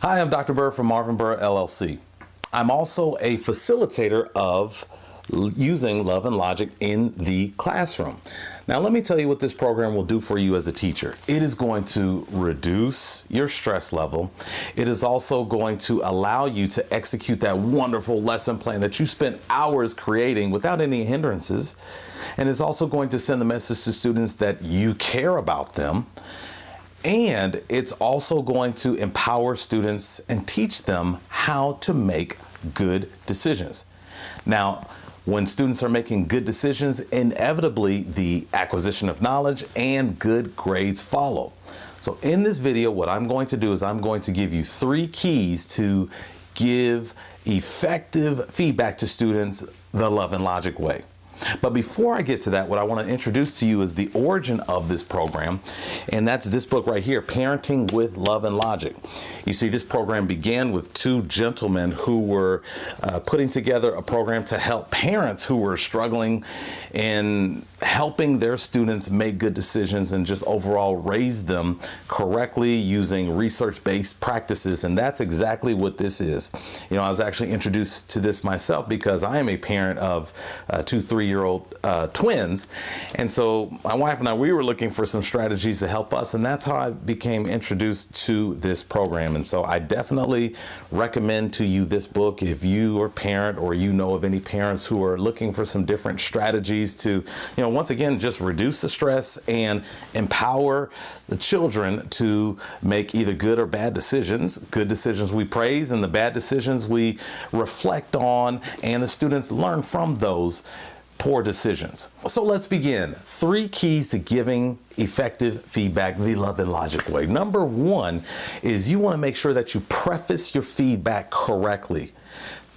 Hi, I'm Dr. Byrd from Byrd, LLC. I'm also a facilitator of using love and logic in the classroom. Now, let me tell you what this program will do for you as a teacher. It is going to reduce your stress level. It is also going to allow you to execute that wonderful lesson plan that you spent hours creating without any hindrances. And it's also going to send the message to students that you care about them. And it's also going to empower students and teach them how to make good decisions. Now, when students are making good decisions, inevitably the acquisition of knowledge and good grades follow. So in this video, what I'm going to do is I'm going to give you 3 keys to give effective feedback to students the love and logic way. But before I get to that, what I want to introduce to you is the origin of this program, and that's this book right here, Parenting with Love and Logic. You see, this program began with 2 gentlemen who were putting together a program to help parents who were struggling in helping their students make good decisions and just overall raise them correctly using research-based practices. And that's exactly what this is. You know, I was actually introduced to this myself because I am a parent of 2 3-year-old twins. And so my wife and I, we were looking for some strategies to help us. And that's how I became introduced to this program. And so I definitely recommend to you this book if you are a parent or you know of any parents who are looking for some different strategies to, you know, once again, just reduce the stress and empower the children to make either good or bad decisions. Good decisions we praise, and the bad decisions we reflect on, and the students learn from those poor decisions. So let's begin. 3 keys to giving effective feedback the love and logic way. Number 1 is you want to make sure that you preface your feedback correctly.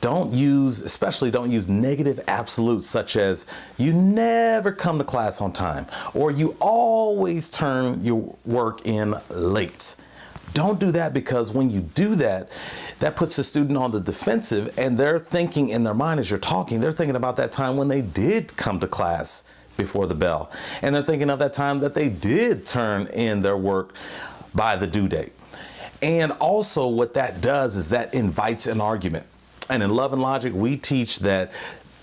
Especially don't use negative absolutes such as you never come to class on time or you always turn your work in late. Don't do that, because when you do that, that puts the student on the defensive, and they're thinking in their mind as you're talking, they're thinking about that time when they did come to class before the bell. And they're thinking of that time that they did turn in their work by the due date. And also what that does is that invites an argument. And in Love and Logic, we teach that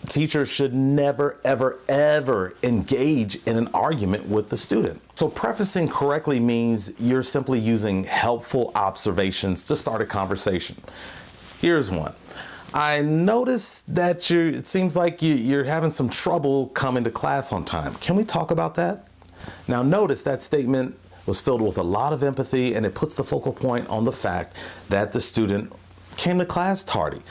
teachers should never, ever, ever engage in an argument with the student. So prefacing correctly means you're simply using helpful observations to start a conversation. Here's one. I noticed that it seems like you're having some trouble coming to class on time. Can we talk about that? Now notice that statement was filled with a lot of empathy, and it puts the focal point on the fact that the student came to class tardy.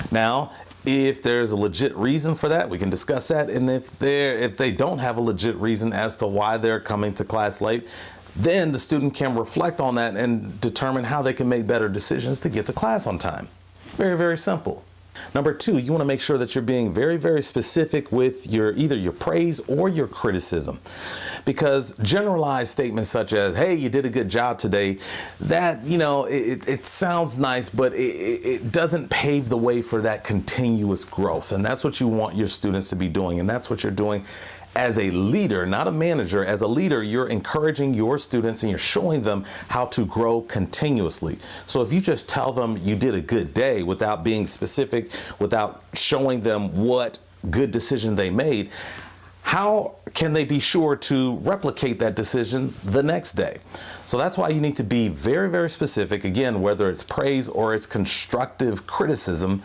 Now, if there's a legit reason for that, we can discuss that. And if they don't have a legit reason as to why they're coming to class late, then the student can reflect on that and determine how they can make better decisions to get to class on time. Very, very simple. Number 2, you want to make sure that you're being very, very specific with either your praise or your criticism, because generalized statements such as, hey, you did a good job today, that, you know, it sounds nice, but it doesn't pave the way for that continuous growth. And that's what you want your students to be doing. And that's what you're doing as a leader, not a manager. As a leader, you're encouraging your students and you're showing them how to grow continuously. So if you just tell them you did a good day without being specific, without showing them what good decision they made, how can they be sure to replicate that decision the next day? So that's why you need to be very, very specific. Again, whether it's praise or it's constructive criticism,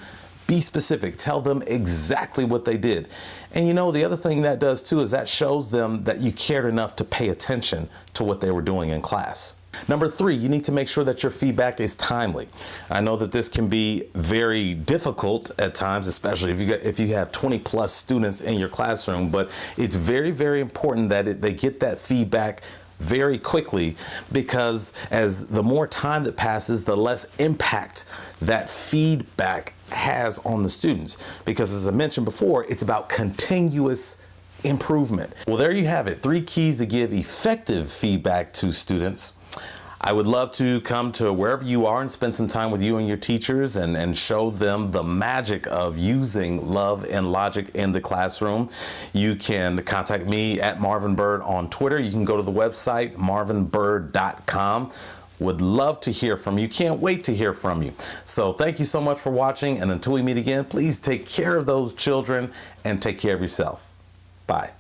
be specific. Tell them exactly what they did. And you know, the other thing that does too is that shows them that you cared enough to pay attention to what they were doing in class. Number 3, you need to make sure that your feedback is timely. I know that this can be very difficult at times, especially if you have 20+ students in your classroom, but it's very, very important that they get that feedback very quickly, because as the more time that passes, the less impact that feedback has on the students. Because as I mentioned before, it's about continuous improvement. Well, there you have it. 3 keys to give effective feedback to students. I would love to come to wherever you are and spend some time with you and your teachers and show them the magic of using love and logic in the classroom. You can contact me at Byrd on Twitter. You can go to the website marvinbyrd.com. Would love to hear from you. Can't wait to hear from you. So thank you so much for watching. And until we meet again, please take care of those children and take care of yourself. Bye.